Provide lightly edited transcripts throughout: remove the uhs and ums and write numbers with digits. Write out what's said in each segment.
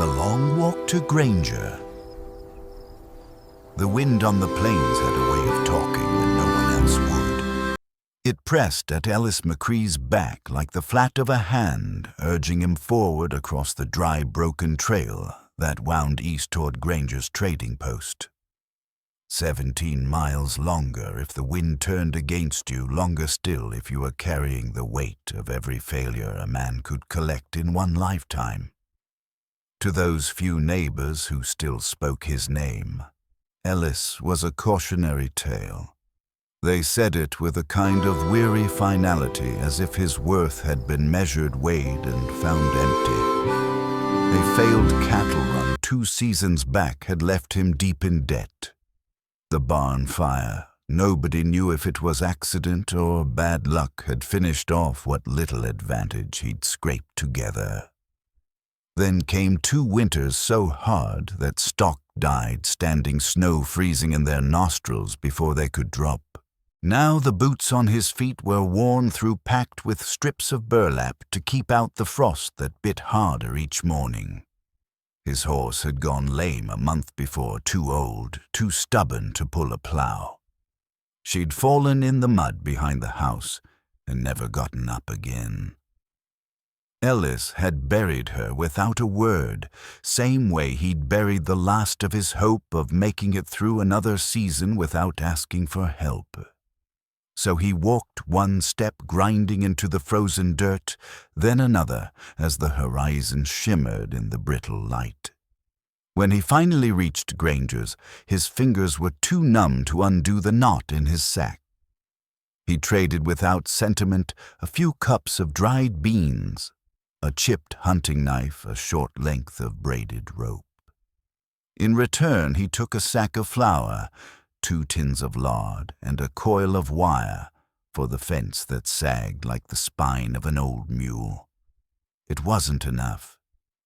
The Long Walk to Granger. The wind on the plains had a way of talking when no one else would. It pressed at Ellis McCree's back like the flat of a hand, urging him forward across the dry, broken trail that wound east toward Granger's trading post. 17 miles longer if the wind turned against you, longer still if you were carrying the weight of every failure a man could collect in one lifetime. To those few neighbors who still spoke his name, Ellis was a cautionary tale. They said it with a kind of weary finality, as if his worth had been measured, weighed, and found empty. A failed cattle run 2 seasons back had left him deep in debt. The barn fire, nobody knew if it was accident or bad luck, had finished off what little advantage he'd scraped together. Then came 2 winters so hard that stock died, standing snow freezing in their nostrils before they could drop. Now the boots on his feet were worn through, packed with strips of burlap to keep out the frost that bit harder each morning. His horse had gone lame a month before, too old, too stubborn to pull a plow. She'd fallen in the mud behind the house and never gotten up again. Ellis had buried her without a word, same way he'd buried the last of his hope of making it through another season without asking for help. So he walked 1 step, grinding into the frozen dirt, then another, as the horizon shimmered in the brittle light. When he finally reached Granger's, his fingers were too numb to undo the knot in his sack. He traded without sentiment a few cups of dried beans, a chipped hunting knife, a short length of braided rope. In return, he took a sack of flour, 2 tins of lard, and a coil of wire for the fence that sagged like the spine of an old mule. It wasn't enough.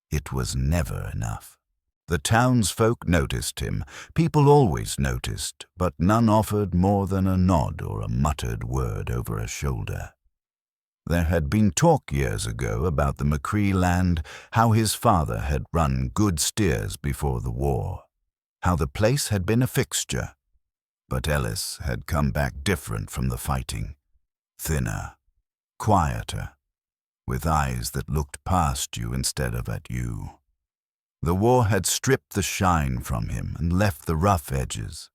It was never enough. The townsfolk noticed him. People always noticed, but none offered more than a nod or a muttered word over a shoulder. There had been talk years ago about the McCree land, how his father had run good steers before the war, how the place had been a fixture. But Ellis had come back different from the fighting, thinner, quieter, with eyes that looked past you instead of at you. The war had stripped the shine from him and left the rough edges.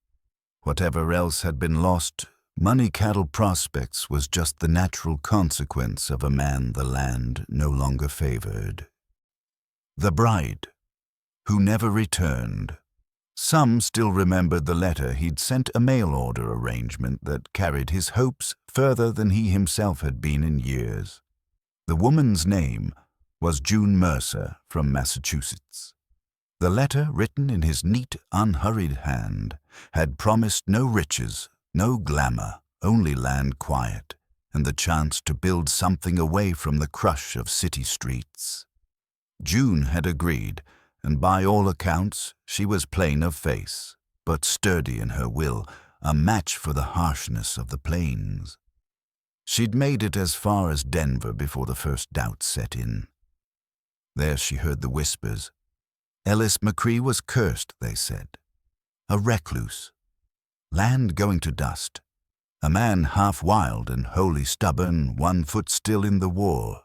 Whatever else had been lost, money cattle prospects, was just the natural consequence of a man the land no longer favored. The bride, who never returned. Some still remembered the letter he'd sent, a mail order arrangement that carried his hopes further than he himself had been in years. The woman's name was June Mercer from Massachusetts. The letter, written in his neat, unhurried hand, had promised no riches, no glamour, only land quiet, and the chance to build something away from the crush of city streets. June had agreed, and by all accounts she was plain of face, but sturdy in her will, a match for the harshness of the plains. She'd made it as far as Denver before the first doubts set in. There she heard the whispers. Ellis McCree was cursed, they said. A recluse. Land going to dust. A man half wild and wholly stubborn, 1 foot still in the war,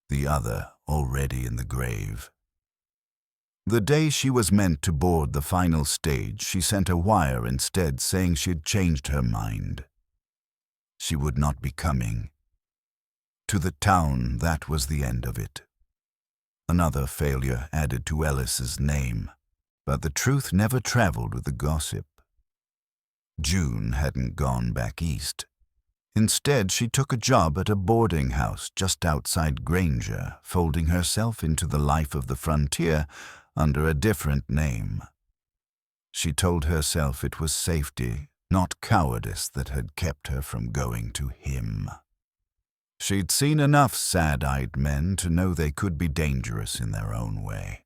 the other already in the grave. The day she was meant to board the final stage, she sent a wire instead saying she'd changed her mind. She would not be coming. To the town, that was the end of it. Another failure added to Ellis's name, but the truth never traveled with the gossip. June hadn't gone back east. Instead, she took a job at a boarding house just outside Granger, folding herself into the life of the frontier under a different name. She told herself it was safety, not cowardice, that had kept her from going to him. She'd seen enough sad-eyed men to know they could be dangerous in their own way.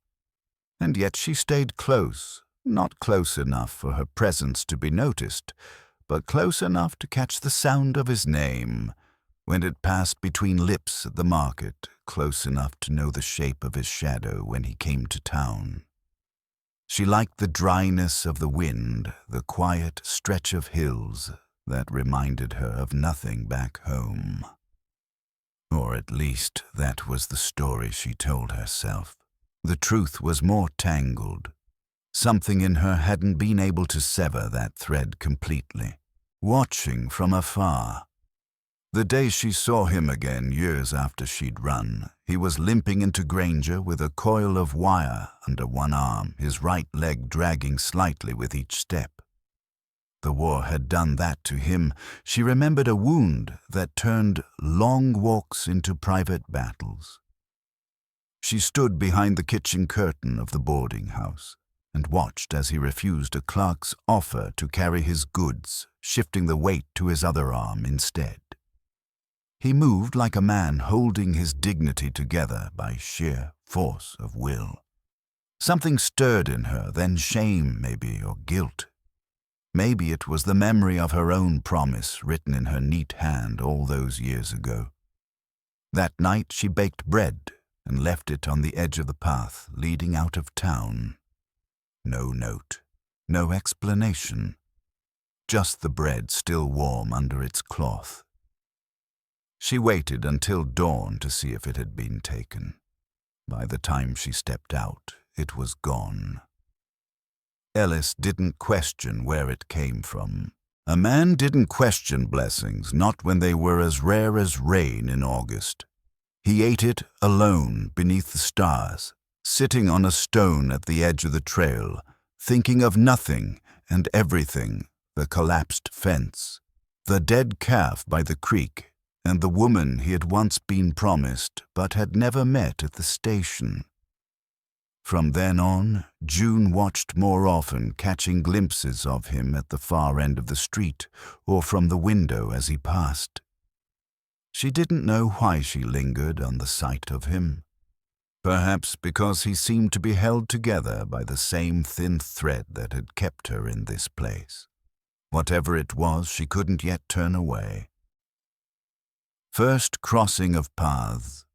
And yet she stayed close, not close enough for her presence to be noticed, but close enough to catch the sound of his name when it passed between lips at the market, close enough to know the shape of his shadow when he came to town. She liked the dryness of the wind, the quiet stretch of hills that reminded her of nothing back home. Or at least that was the story she told herself. The truth was more tangled. Something in her hadn't been able to sever that thread completely. Watching from afar. The day she saw him again, years after she'd run, he was limping into Granger with a coil of wire under one arm, his right leg dragging slightly with each step. The war had done that to him. She remembered a wound that turned long walks into private battles. She stood behind the kitchen curtain of the boarding house and watched as he refused a clerk's offer to carry his goods, shifting the weight to his other arm instead. He moved like a man holding his dignity together by sheer force of will. Something stirred in her, then shame maybe, or guilt. Maybe it was the memory of her own promise written in her neat hand all those years ago. That night she baked bread and left it on the edge of the path leading out of town. No note, no explanation, just the bread still warm under its cloth. She waited until dawn to see if it had been taken. By the time she stepped out, it was gone. Ellis didn't question where it came from. A man didn't question blessings, not when they were as rare as rain in August. He ate it alone beneath the stars, sitting on a stone at the edge of the trail, thinking of nothing and everything, the collapsed fence, the dead calf by the creek, and the woman he had once been promised but had never met at the station. From then on, June watched more often, catching glimpses of him at the far end of the street or from the window as he passed. She didn't know why she lingered on the sight of him. Perhaps because he seemed to be held together by the same thin thread that had kept her in this place. Whatever it was, she couldn't yet turn away. First crossing of paths.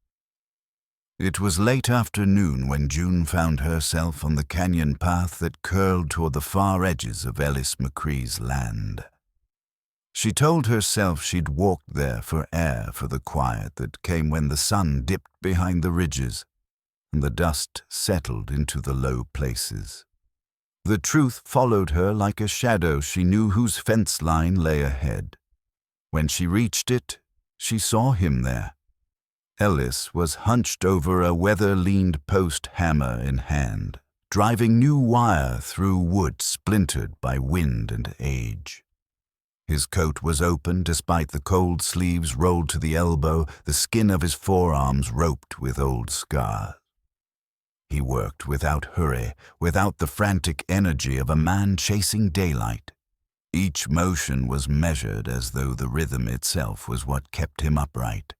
It was late afternoon when June found herself on the canyon path that curled toward the far edges of Ellis McCree's land. She told herself she'd walked there for air for the quiet that came when the sun dipped behind the ridges and the dust settled into the low places. The truth followed her like a shadow she knew whose fence line lay ahead. When she reached it, she saw him there. Ellis was hunched over a weather-leaned post, hammer in hand, driving new wire through wood splintered by wind and age. His coat was open despite the cold sleeves rolled to the elbow, the skin of his forearms roped with old scars. He worked without hurry, without the frantic energy of a man chasing daylight. Each motion was measured as though the rhythm itself was what kept him upright.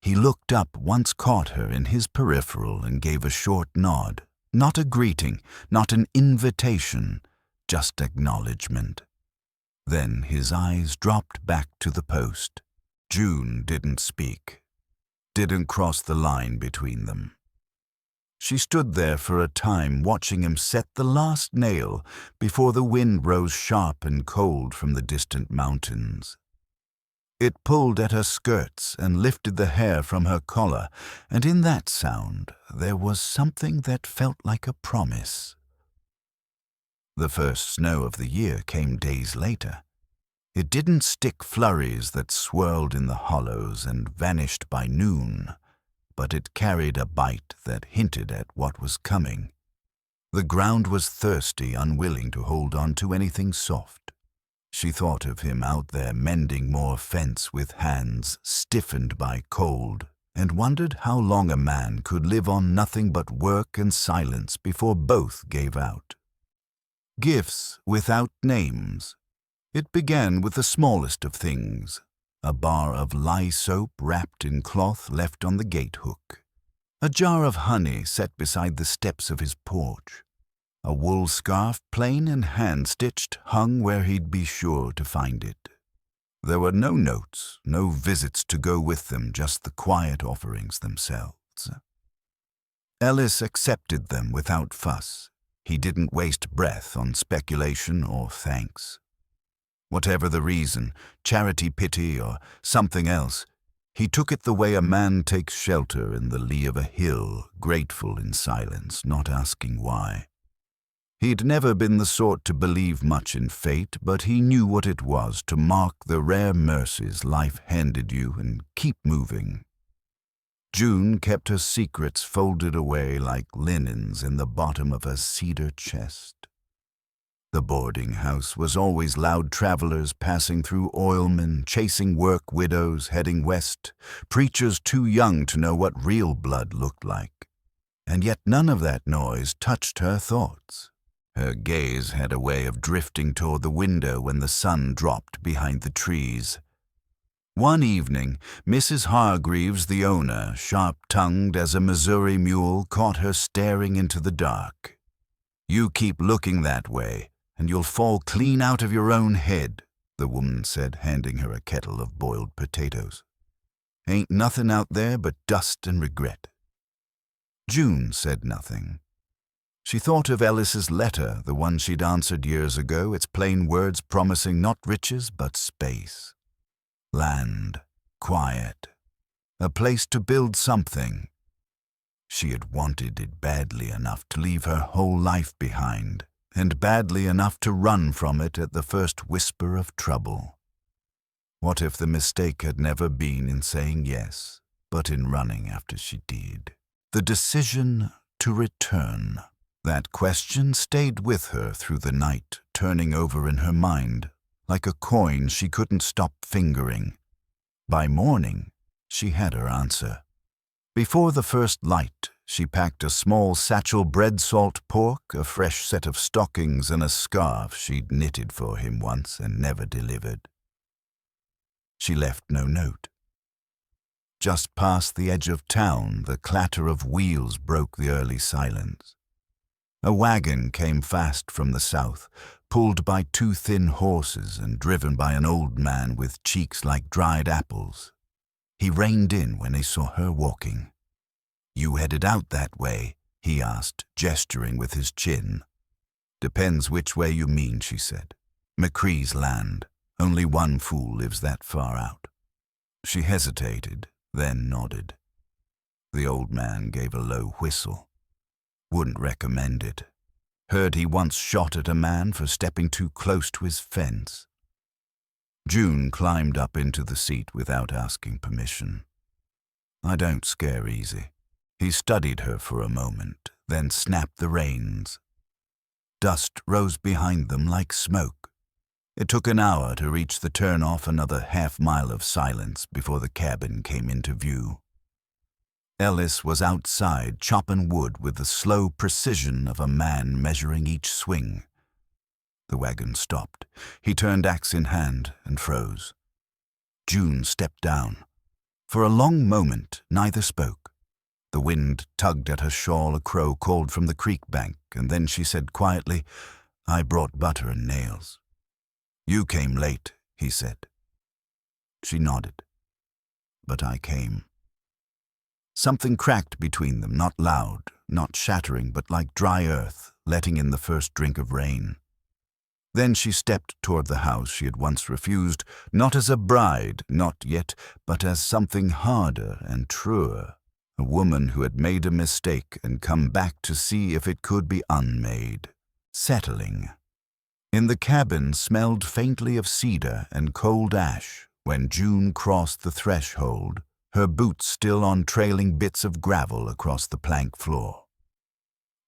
He looked up, once caught her in his peripheral, and gave a short nod. Not a greeting, not an invitation, just acknowledgement. Then his eyes dropped back to the post. June didn't speak, didn't cross the line between them. She stood there for a time, watching him set the last nail before the wind rose sharp and cold from the distant mountains. It pulled at her skirts and lifted the hair from her collar, and in that sound there was something that felt like a promise. The first snow of the year came days later. It didn't stick flurries that swirled in the hollows and vanished by noon, but it carried a bite that hinted at what was coming. The ground was thirsty, unwilling to hold on to anything soft. She thought of him out there mending more fence with hands stiffened by cold, and wondered how long a man could live on nothing but work and silence before both gave out. Gifts without names. It began with the smallest of things, a bar of lye soap wrapped in cloth left on the gate hook, a jar of honey set beside the steps of his porch, a wool scarf, plain and hand-stitched, hung where he'd be sure to find it. There were no notes, no visits to go with them, just the quiet offerings themselves. Ellis accepted them without fuss. He didn't waste breath on speculation or thanks. Whatever the reason, charity, pity, or something else, he took it the way a man takes shelter in the lee of a hill, grateful in silence, not asking why. He'd never been the sort to believe much in fate, but he knew what it was to mark the rare mercies life handed you and keep moving. June kept her secrets folded away like linens in the bottom of a cedar chest. The boarding house was always loud travelers passing through, oilmen chasing work widows heading west, preachers too young to know what real blood looked like. And yet none of that noise touched her thoughts. Her gaze had a way of drifting toward the window when the sun dropped behind the trees. One evening, Mrs. Hargreaves, the owner, sharp-tongued as a Missouri mule, caught her staring into the dark. "You keep looking that way, and you'll fall clean out of your own head," the woman said, handing her a kettle of boiled potatoes. "Ain't nothing out there but dust and regret." June said nothing. She thought of Ellis's letter, the one she'd answered years ago, its plain words promising not riches but space. Land, quiet, a place to build something. She had wanted it badly enough to leave her whole life behind, and badly enough to run from it at the first whisper of trouble. What if the mistake had never been in saying yes, but in running after she did? The decision to return. That question stayed with her through the night, turning over in her mind, like a coin she couldn't stop fingering. By morning, she had her answer. Before the first light, she packed a small satchel bread, salt pork, a fresh set of stockings, and a scarf she'd knitted for him once and never delivered. She left no note. Just past the edge of town, the clatter of wheels broke the early silence. A wagon came fast from the south, pulled by two thin horses and driven by an old man with cheeks like dried apples. He reined in when he saw her walking. "You headed out that way?" he asked, gesturing with his chin. "Depends which way you mean," she said. "McCree's land. Only one fool lives that far out." She hesitated, then nodded. The old man gave a low whistle. "Wouldn't recommend it. Heard he once shot at a man for stepping too close to his fence." June climbed up into the seat without asking permission. "I don't scare easy." He studied her for a moment, then snapped the reins. Dust rose behind them like smoke. It took an hour to reach the turn-off, another half-mile of silence before the cabin came into view. Ellis was outside, chopping wood with the slow precision of a man measuring each swing. The wagon stopped. He turned axe in hand and froze. June stepped down. For a long moment, neither spoke. The wind tugged at her shawl, a crow called from the creek bank, and then she said quietly, "I brought butter and nails." "You came late," he said. She nodded. "But I came." Something cracked between them, not loud, not shattering, but like dry earth, letting in the first drink of rain. Then she stepped toward the house she had once refused, not as a bride, not yet, but as something harder and truer, a woman who had made a mistake and come back to see if it could be unmade. Settling. In the cabin smelled faintly of cedar and cold ash when June crossed the threshold, her boots still on trailing bits of gravel across the plank floor.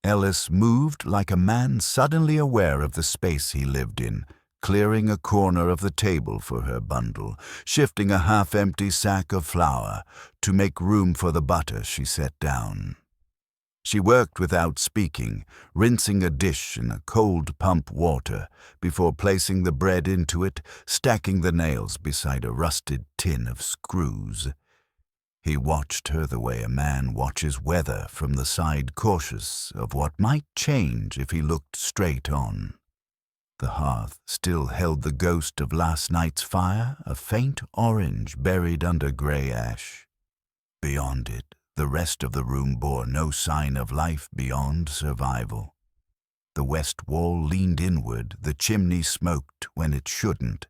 Ellis moved like a man suddenly aware of the space he lived in, clearing a corner of the table for her bundle, shifting a half-empty sack of flour. To make room for the butter, she sat down. She worked without speaking, rinsing a dish in a cold pump water before placing the bread into it, stacking the nails beside a rusted tin of screws. He watched her the way a man watches weather from the side, cautious of what might change if he looked straight on. The hearth still held the ghost of last night's fire, a faint orange buried under grey ash. Beyond it, the rest of the room bore no sign of life beyond survival. The west wall leaned inward, the chimney smoked when it shouldn't,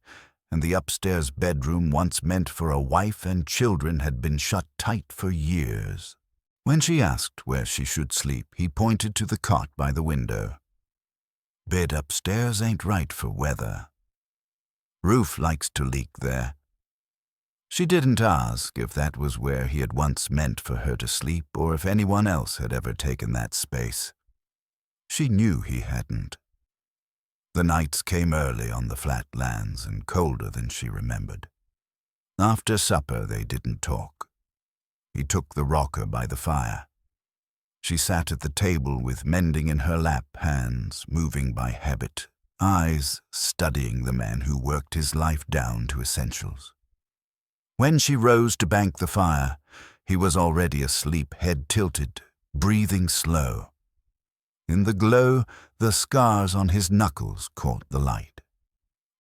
and the upstairs bedroom once meant for a wife and children had been shut tight for years. When she asked where she should sleep, he pointed to the cot by the window. Bed upstairs ain't right for weather. Roof likes to leak there. She didn't ask if that was where he had once meant for her to sleep or if anyone else had ever taken that space. She knew he hadn't. The nights came early on the flat lands and colder than she remembered. After supper they didn't talk. He took the rocker by the fire. She sat at the table with mending in her lap, hands moving by habit, eyes studying the man who worked his life down to essentials. When she rose to bank the fire, he was already asleep, head tilted, breathing slow. In the glow, the scars on his knuckles caught the light.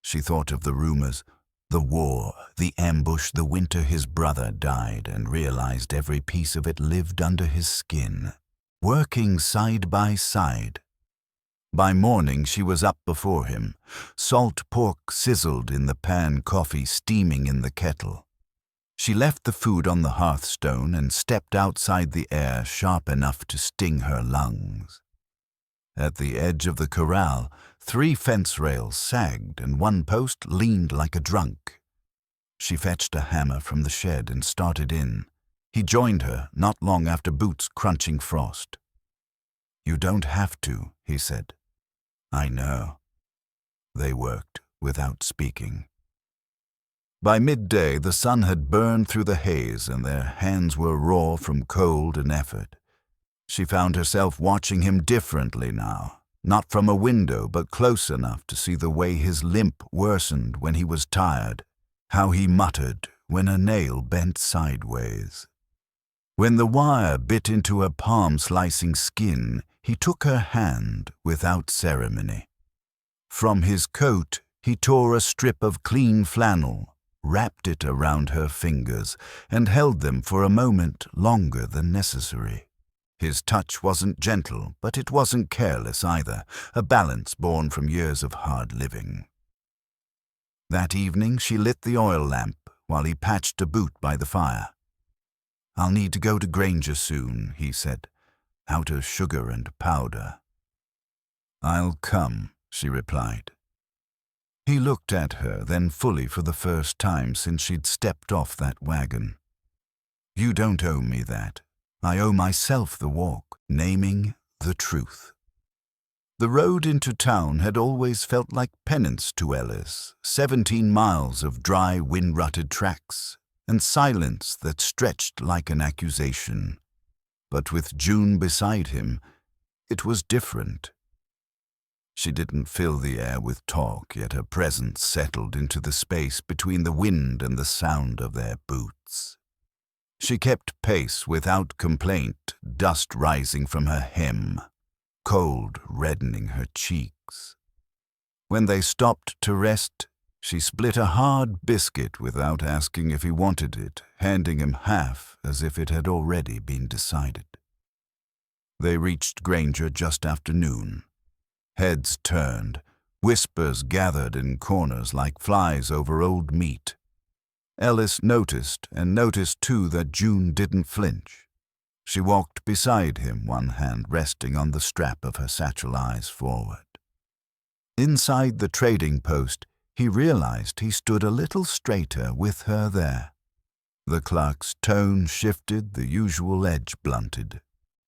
She thought of the rumors, the war, the ambush, the winter his brother died, and realized every piece of it lived under his skin, working side by side. By morning she was up before him, salt pork sizzled in the pan, coffee steaming in the kettle. She left the food on the hearthstone and stepped outside the air sharp enough to sting her lungs. At the edge of the corral, 3 fence rails sagged and one post leaned like a drunk. She fetched a hammer from the shed and started in. He joined her not long after boots crunching frost. "You don't have to," he said. "I know." They worked without speaking. By midday, the sun had burned through the haze and their hands were raw from cold and effort. She found herself watching him differently now, not from a window but close enough to see the way his limp worsened when he was tired, how he muttered when a nail bent sideways. When the wire bit into her palm-slicing skin, he took her hand without ceremony. From his coat, he tore a strip of clean flannel, wrapped it around her fingers, and held them for a moment longer than necessary. His touch wasn't gentle, but it wasn't careless either, a balance born from years of hard living. That evening she lit the oil lamp while he patched a boot by the fire. "I'll need to go to Granger soon," he said, "out of sugar and powder." "I'll come," she replied. He looked at her then fully for the first time since she'd stepped off that wagon. "You don't owe me that. I owe myself the walk, naming the truth." The road into town had always felt like penance to Ellis, 17 miles of dry, wind-rutted tracks, and silence that stretched like an accusation. But with June beside him, it was different. She didn't fill the air with talk, yet her presence settled into the space between the wind and the sound of their boots. She kept pace without complaint, dust rising from her hem, cold reddening her cheeks. When they stopped to rest, she split a hard biscuit without asking if he wanted it, handing him half as if it had already been decided. They reached Granger just after noon. Heads turned, whispers gathered in corners like flies over old meat. Ellis noticed, and noticed too that June didn't flinch. She walked beside him, one hand resting on the strap of her satchel, eyes forward. Inside the trading post, he realized he stood a little straighter with her there. The clerk's tone shifted, the usual edge blunted.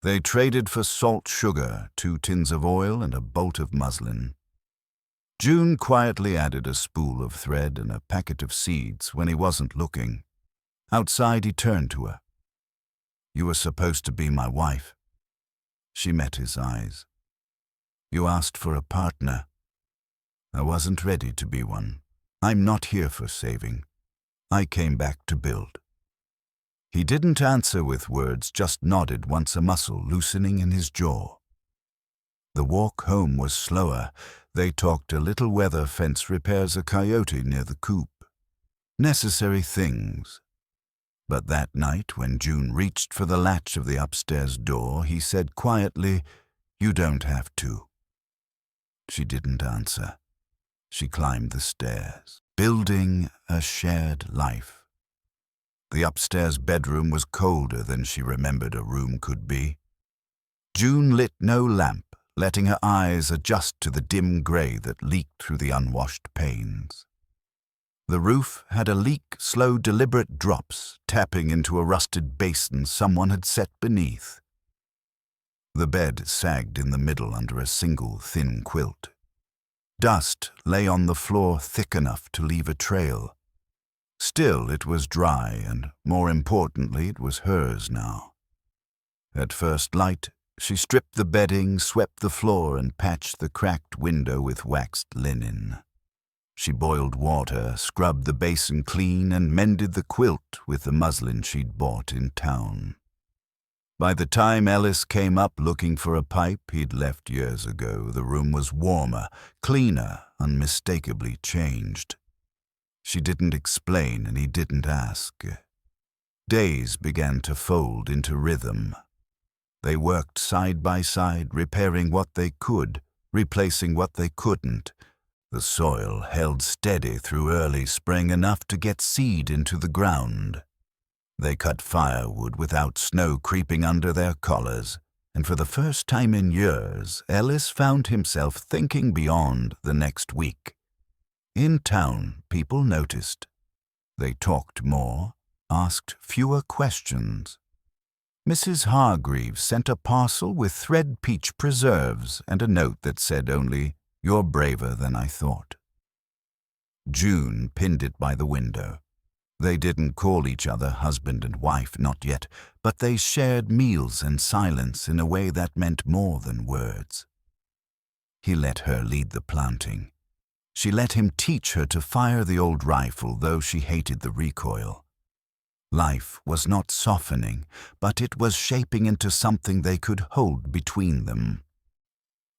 They traded for salt sugar, 2 tins of oil, and a bolt of muslin. June quietly added a spool of thread and a packet of seeds when he wasn't looking. Outside, he turned to her. "You were supposed to be my wife." She met his eyes. "You asked for a partner. I wasn't ready to be one. I'm not here for saving. I came back to build." He didn't answer with words, just nodded once, a muscle loosening in his jaw. The walk home was slower. They talked a little whether fence repairs a coyote near the coop. Necessary things. But that night, when June reached for the latch of the upstairs door, he said quietly, "You don't have to." She didn't answer. She climbed the stairs, building a shared life. The upstairs bedroom was colder than she remembered a room could be. June lit no lamp, letting her eyes adjust to the dim gray that leaked through the unwashed panes. The roof had a leak, slow, deliberate drops tapping into a rusted basin someone had set beneath. The bed sagged in the middle under a single thin quilt. Dust lay on the floor thick enough to leave a trail. Still, it was dry, and more importantly, it was hers now. At first light, she stripped the bedding, swept the floor, and patched the cracked window with waxed linen. She boiled water, scrubbed the basin clean, and mended the quilt with the muslin she'd bought in town. By the time Ellis came up looking for a pipe he'd left years ago, the room was warmer, cleaner, unmistakably changed. She didn't explain, and he didn't ask. Days began to fold into rhythm. They worked side by side, repairing what they could, replacing what they couldn't. The soil held steady through early spring, enough to get seed into the ground. They cut firewood without snow creeping under their collars, and for the first time in years, Ellis found himself thinking beyond the next week. In town, people noticed. They talked more, asked fewer questions. Mrs. Hargreaves sent a parcel with thread peach preserves and a note that said only, "You're braver than I thought." June pinned it by the window. They didn't call each other husband and wife, not yet, but they shared meals and silence in a way that meant more than words. He let her lead the planting. She let him teach her to fire the old rifle, though she hated the recoil. Life was not softening, but it was shaping into something they could hold between them.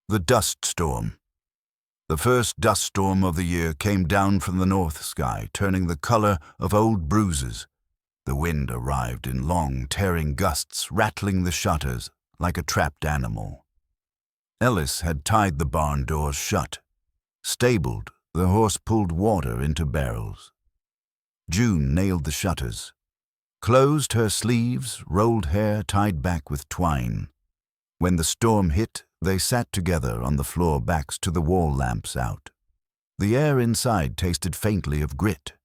The dust storm. The first dust storm of the year came down from the north sky, turning the color of old bruises. The wind arrived in long, tearing gusts, rattling the shutters like a trapped animal. Ellis had tied the barn doors shut. Stabled, the horse pulled water into barrels. June nailed the shutters. Closed her sleeves, rolled hair tied back with twine. When the storm hit, they sat together on the floor, backs to the wall lamps out. The air inside tasted faintly of grit.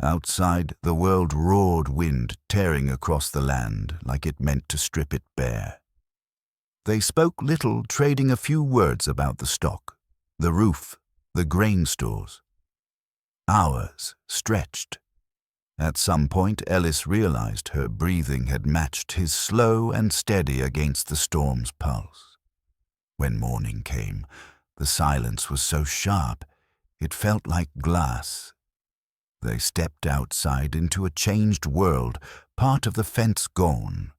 Outside, the world roared, wind tearing across the land like it meant to strip it bare. They spoke little, trading a few words about the stock, the roof, the grain stores. Hours stretched. At some point, Ellis realized her breathing had matched his, slow and steady against the storm's pulse. When morning came, the silence was so sharp, it felt like glass. They stepped outside into a changed world, part of the fence gone.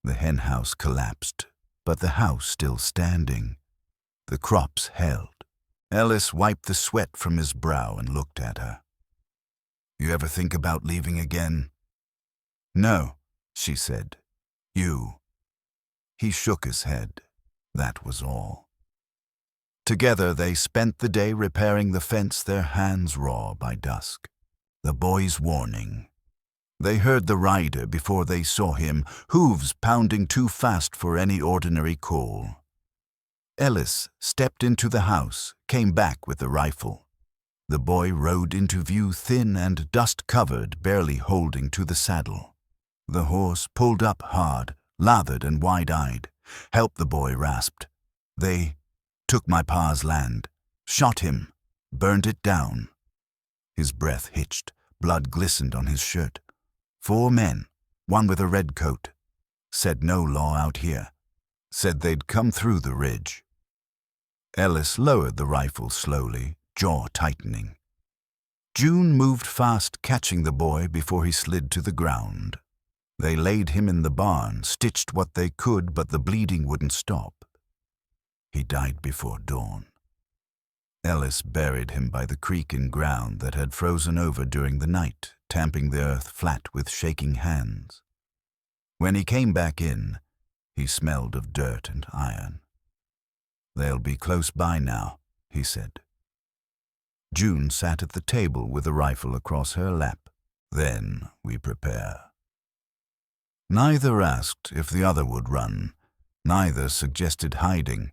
The henhouse collapsed, but the house still standing. The crops held. Ellis wiped the sweat from his brow and looked at her. "You ever think about leaving again?" "No," she said. "You." He shook his head. That was all. Together they spent the day repairing the fence, their hands raw by dusk. The boy's warning. They heard the rider before they saw him, hooves pounding too fast for any ordinary call. Ellis stepped into the house, came back with the rifle. The boy rode into view, thin and dust-covered, barely holding to the saddle. The horse pulled up hard, lathered and wide-eyed. "Help," the boy rasped. "They took my pa's land, shot him, burned it down." His breath hitched, blood glistened on his shirt. 4 men, one with a red coat. Said no law out here. Said they'd come through the ridge. Ellis lowered the rifle slowly, jaw tightening. June moved fast, catching the boy before he slid to the ground. They laid him in the barn, stitched what they could, but the bleeding wouldn't stop. He died before dawn. Ellis buried him by the creek in ground that had frozen over during the night, tamping the earth flat with shaking hands. When he came back in, he smelled of dirt and iron. "They'll be close by now," he said. June sat at the table with a rifle across her lap. "Then we prepare." Neither asked if the other would run. Neither suggested hiding.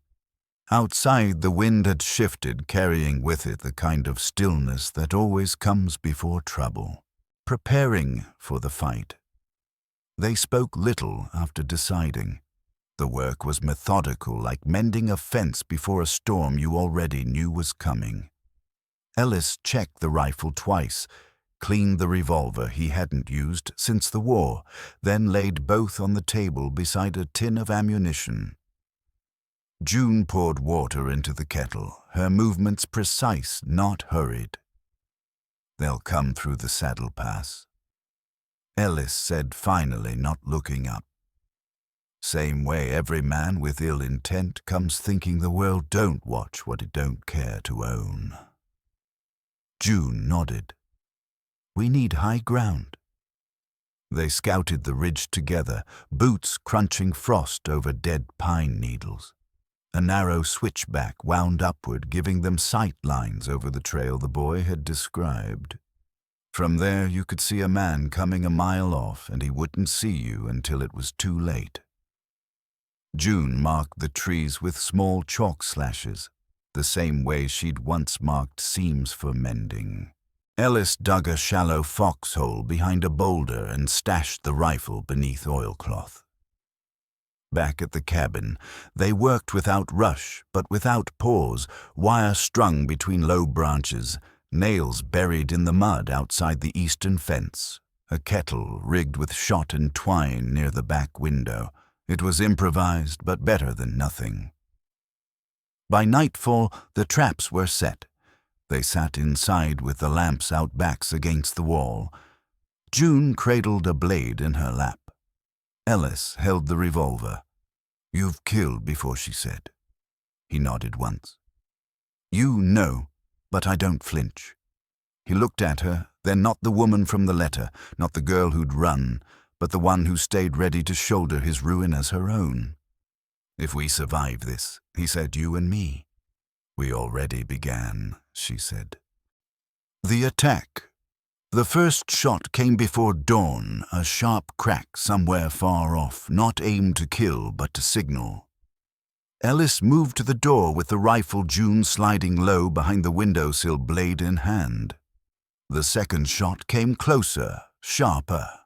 Outside, the wind had shifted, carrying with it the kind of stillness that always comes before trouble, preparing for the fight. They spoke little after deciding. The work was methodical, like mending a fence before a storm you already knew was coming. Ellis checked the rifle twice, cleaned the revolver he hadn't used since the war, then laid both on the table beside a tin of ammunition. June poured water into the kettle, her movements precise, not hurried. "They'll come through the saddle pass," Ellis said finally, not looking up. "Same way every man with ill intent comes thinking the world don't watch what it don't care to own." June nodded. "We need high ground." They scouted the ridge together, boots crunching frost over dead pine needles. A narrow switchback wound upward, giving them sight lines over the trail the boy had described. From there you could see a man coming a mile off, and he wouldn't see you until it was too late. June marked the trees with small chalk slashes, the same way she'd once marked seams for mending. Ellis dug a shallow foxhole behind a boulder and stashed the rifle beneath oilcloth. Back at the cabin, they worked without rush, but without pause, wire strung between low branches, nails buried in the mud outside the eastern fence, a kettle rigged with shot and twine near the back window. It was improvised, but better than nothing. By nightfall, the traps were set. They sat inside with the lamps out backs against the wall. June cradled a blade in her lap. Ellis held the revolver. "You've killed before," she said. He nodded once. "You know, but I don't flinch." He looked at her, then not the woman from the letter, not the girl who'd run, but the one who stayed ready to shoulder his ruin as her own. "If we survive this," he said, "you and me." "We already began," she said. The attack. The first shot came before dawn, a sharp crack somewhere far off, not aimed to kill but to signal. Ellis moved to the door with the rifle, June sliding low behind the windowsill, blade in hand. The second shot came closer, sharper.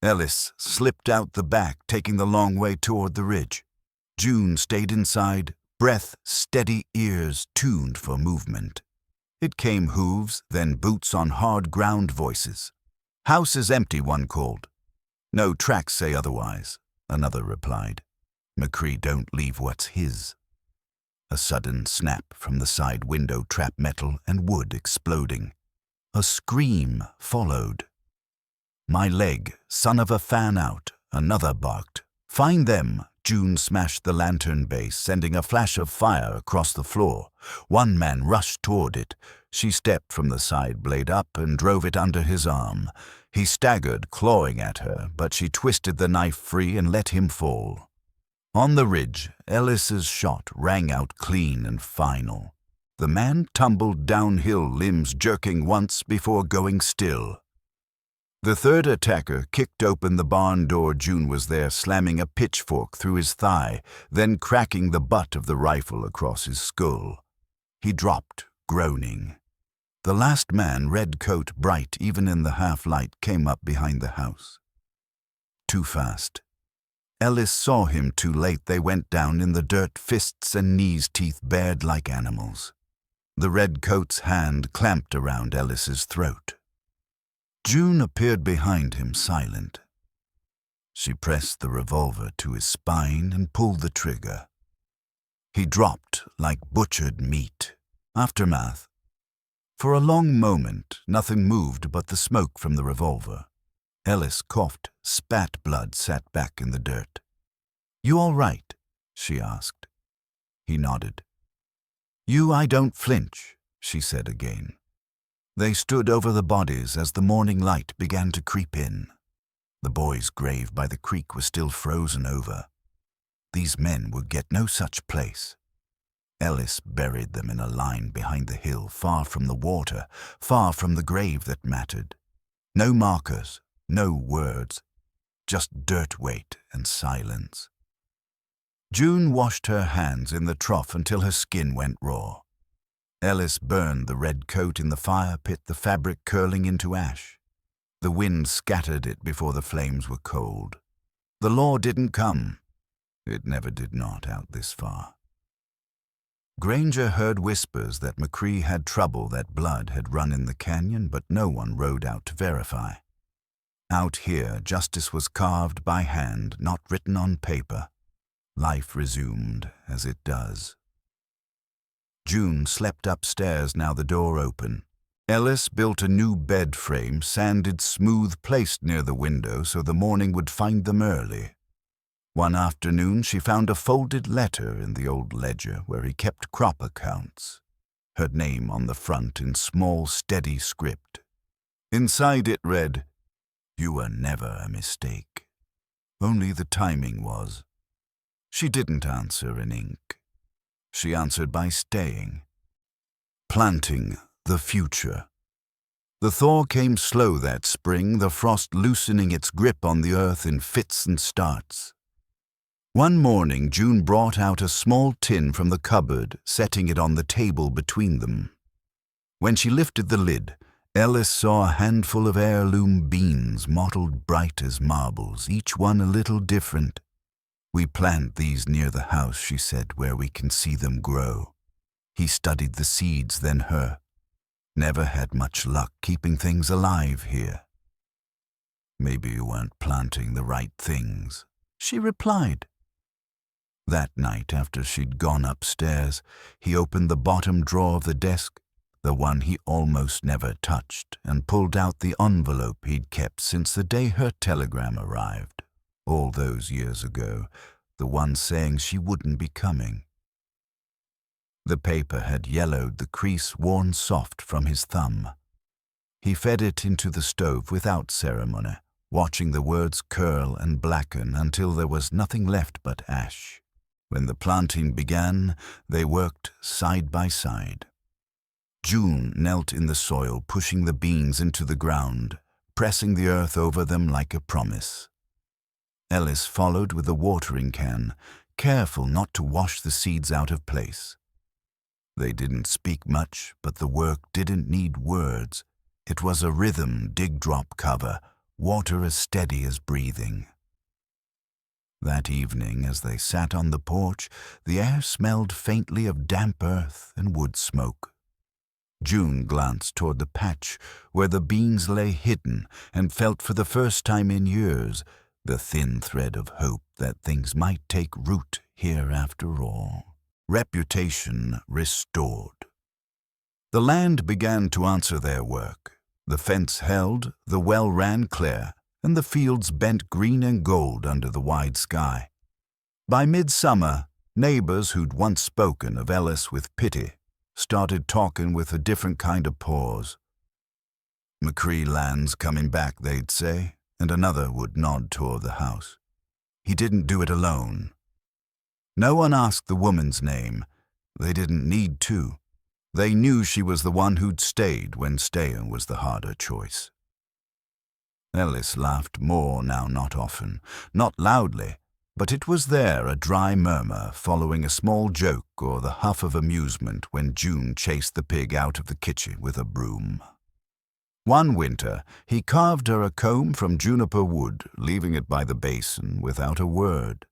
Ellis slipped out the back, taking the long way toward the ridge. June stayed inside, breath steady, ears tuned for movement. It came hooves, then boots on hard ground, voices. "House is empty," one called. "No tracks say otherwise," another replied. "McCree don't leave what's his." A sudden snap from the side window, trap metal and wood exploding. A scream followed. "My leg, son of a fan out," another barked. "Find them." June smashed the lantern base, sending a flash of fire across the floor. One man rushed toward it. She stepped from the side blade up and drove it under his arm. He staggered, clawing at her, but she twisted the knife free and let him fall. On the ridge, Ellis's shot rang out clean and final. The man tumbled downhill, limbs jerking once before going still. The third attacker kicked open the barn door. June was there, slamming a pitchfork through his thigh, then cracking the butt of the rifle across his skull. He dropped, groaning. The last man, red coat bright even in the half-light, came up behind the house. Too fast. Ellis saw him too late. They went down in the dirt, fists and knees, teeth bared like animals. The red coat's hand clamped around Ellis's throat. June appeared behind him, silent. She pressed the revolver to his spine and pulled the trigger. He dropped like butchered meat. Aftermath. For a long moment, nothing moved but the smoke from the revolver. Ellis coughed, spat blood, sat back in the dirt. "You all right?" she asked. He nodded. I don't flinch," she said again. They stood over the bodies as the morning light began to creep in. The boy's grave by the creek was still frozen over. These men would get no such place. Ellis buried them in a line behind the hill, far from the water, far from the grave that mattered. No markers, no words, just dirt weight and silence. June washed her hands in the trough until her skin went raw. Ellis burned the red coat in the fire pit, the fabric curling into ash. The wind scattered it before the flames were cold. The law didn't come. It never did not out this far. Granger heard whispers that McCree had trouble, that blood had run in the canyon, but no one rode out to verify. Out here, justice was carved by hand, not written on paper. Life resumed as it does. June slept upstairs, now the door open. Ellis built a new bed frame, sanded smooth, placed near the window so the morning would find them early. One afternoon she found a folded letter in the old ledger where he kept crop accounts. Her name on the front in small, steady script. Inside it read, "You were never a mistake. Only the timing was." She didn't answer in ink. She answered by staying. Planting the future. The thaw came slow that spring, the frost loosening its grip on the earth in fits and starts. One morning, June brought out a small tin from the cupboard, setting it on the table between them. When she lifted the lid, Ellis saw a handful of heirloom beans mottled bright as marbles, each one a little different. "We plant these near the house," she said, "where we can see them grow." He studied the seeds, then her. "Never had much luck keeping things alive here." "Maybe you weren't planting the right things," she replied. That night, after she'd gone upstairs, he opened the bottom drawer of the desk, the one he almost never touched, and pulled out the envelope he'd kept since the day her telegram arrived, all those years ago, the one saying she wouldn't be coming. The paper had yellowed, the crease worn soft from his thumb. He fed it into the stove without ceremony, watching the words curl and blacken until there was nothing left but ash. When the planting began, they worked side by side. June knelt in the soil, pushing the beans into the ground, pressing the earth over them like a promise. Ellis followed with a watering can, careful not to wash the seeds out of place. They didn't speak much, but the work didn't need words. It was a rhythm, dig-drop cover, water as steady as breathing. That evening, as they sat on the porch, the air smelled faintly of damp earth and wood smoke. June glanced toward the patch where the beans lay hidden and felt for the first time in years the thin thread of hope that things might take root here after all. Reputation restored. The land began to answer their work. The fence held, the well ran clear, and the fields bent green and gold under the wide sky. By midsummer, neighbors who'd once spoken of Ellis with pity started talking with a different kind of pause. "McCree land's coming back," they'd say, and another would nod toward the house. "He didn't do it alone." No one asked the woman's name. They didn't need to. They knew she was the one who'd stayed when staying was the harder choice. Ellis laughed more now, not often, not loudly, but it was there, a dry murmur following a small joke or the huff of amusement when June chased the pig out of the kitchen with a broom. One winter, he carved her a comb from juniper wood, leaving it by the basin without a word.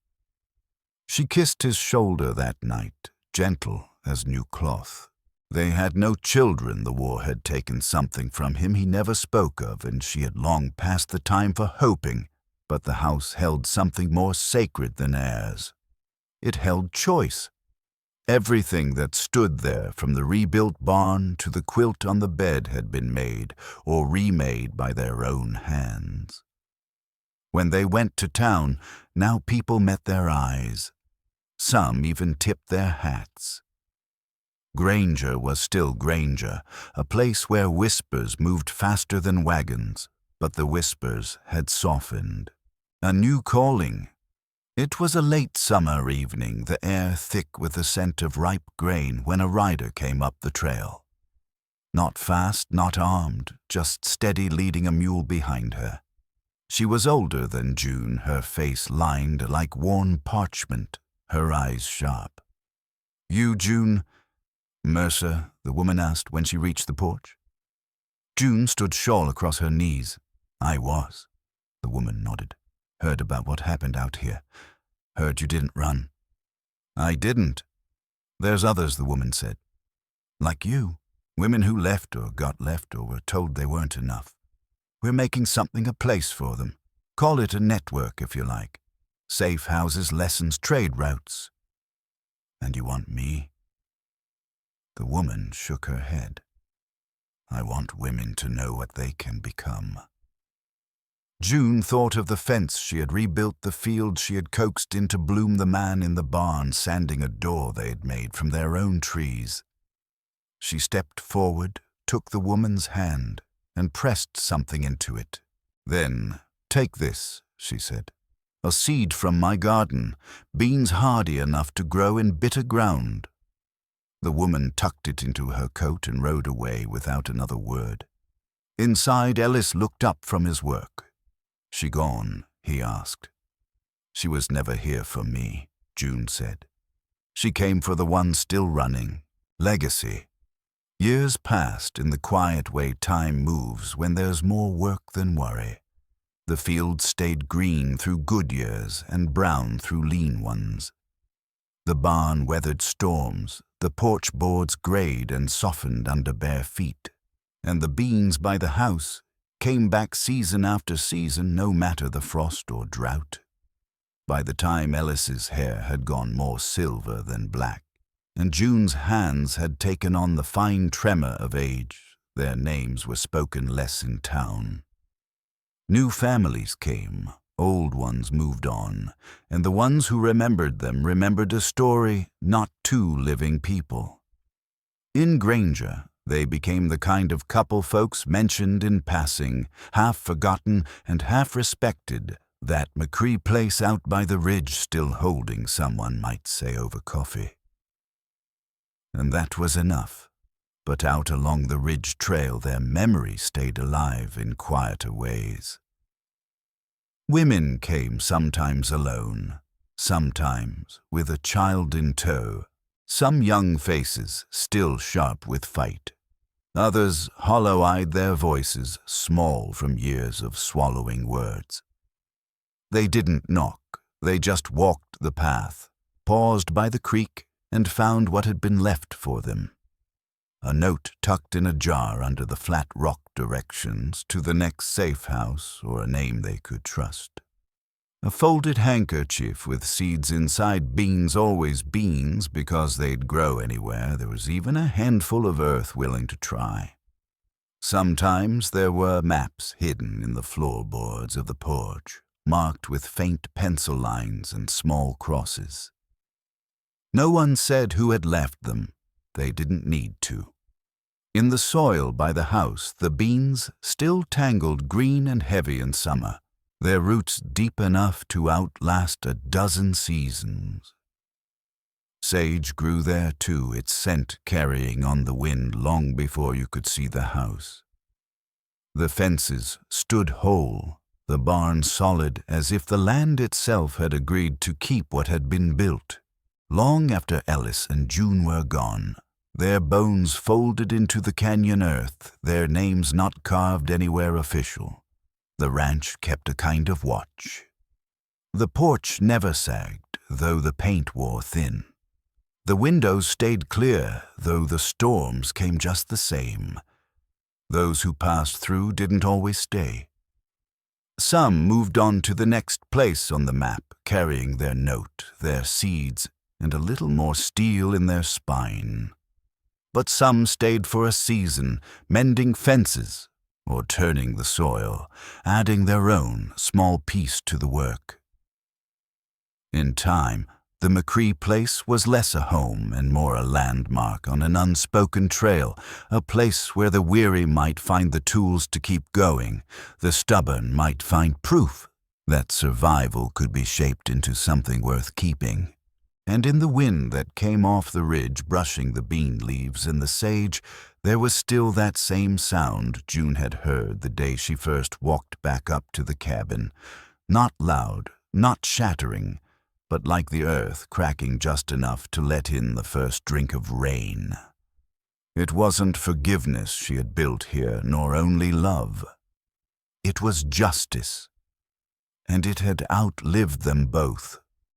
She kissed his shoulder that night, gentle as new cloth. They had no children. The war had taken something from him he never spoke of, and she had long passed the time for hoping, but the house held something more sacred than heirs. It held choice. Everything that stood there, from the rebuilt barn to the quilt on the bed, had been made or remade by their own hands. When they went to town, now people met their eyes. Some even tipped their hats. Granger was still Granger, a place where whispers moved faster than wagons, but the whispers had softened. A new calling. It was a late summer evening, the air thick with the scent of ripe grain, when a rider came up the trail. Not fast, not armed, just steady, leading a mule behind her. She was older than June, her face lined like worn parchment, her eyes sharp. "You, June?" "Mercer," the woman asked when she reached the porch. June stood shawl across her knees. "I was." The woman nodded. "Heard about what happened out here. Heard you didn't run." "I didn't." "There's others," the woman said. "Like you. Women who left or got left or were told they weren't enough. We're making something a place for them. Call it a network if you like. Safe houses, lessons, trade routes." "And you want me?" The woman shook her head. "I want women to know what they can become." June thought of the fence she had rebuilt, the field she had coaxed into bloom, the man in the barn sanding a door they had made from their own trees. She stepped forward, took the woman's hand, and pressed something into it. Then, "Take this," she said. "A seed from my garden, beans hardy enough to grow in bitter ground." The woman tucked it into her coat and rode away without another word. Inside, Ellis looked up from his work. "She gone?" he asked. "She was never here for me," June said. "She came for the one still running. Legacy." Years passed in the quiet way time moves when there's more work than worry. The field stayed green through good years and brown through lean ones. The barn weathered storms, the porch boards grayed and softened under bare feet, and the beans by the house came back season after season, no matter the frost or drought. By the time Ellis's hair had gone more silver than black, and June's hands had taken on the fine tremor of age, their names were spoken less in town. New families came, old ones moved on, and the ones who remembered them remembered a story, not two living people. In Granger, they became the kind of couple folks mentioned in passing, half forgotten and half respected, that McCree place out by the ridge still holding, someone might say over coffee. And that was enough. But out along the ridge trail their memory stayed alive in quieter ways. Women came sometimes alone, sometimes with a child in tow, some young faces still sharp with fight, others hollow-eyed, their voices small from years of swallowing words. They didn't knock, they just walked the path, paused by the creek, and found what had been left for them. A note tucked in a jar under the flat rock directions to the next safe house or a name they could trust. A folded handkerchief with seeds inside, beans, always beans, because they'd grow anywhere. There was even a handful of earth willing to try. Sometimes there were maps hidden in the floorboards of the porch, marked with faint pencil lines and small crosses. No one said who had left them. They didn't need to. In the soil by the house, the beans still tangled green and heavy in summer, their roots deep enough to outlast a dozen seasons. Sage grew there too, its scent carrying on the wind long before you could see the house. The fences stood whole, the barn solid, as if the land itself had agreed to keep what had been built. Long after Ellis and June were gone, their bones folded into the canyon earth, their names not carved anywhere official. The ranch kept a kind of watch. The porch never sagged, though the paint wore thin. The windows stayed clear, though the storms came just the same. Those who passed through didn't always stay. Some moved on to the next place on the map, carrying their note, their seeds, and a little more steel in their spine. But some stayed for a season, mending fences or turning the soil, adding their own small piece to the work. In time, The McCree place was less a home and more a landmark on an unspoken trail, a place where the weary might find the tools to keep going, the stubborn might find proof that survival could be shaped into something worth keeping. And in the wind that came off the ridge brushing the bean leaves and the sage, there was still that same sound June had heard the day she first walked back up to the cabin. Not loud, not shattering, but like the earth cracking just enough to let in the first drink of rain. It wasn't forgiveness she had built here, nor only love. It was justice, and it had outlived them both.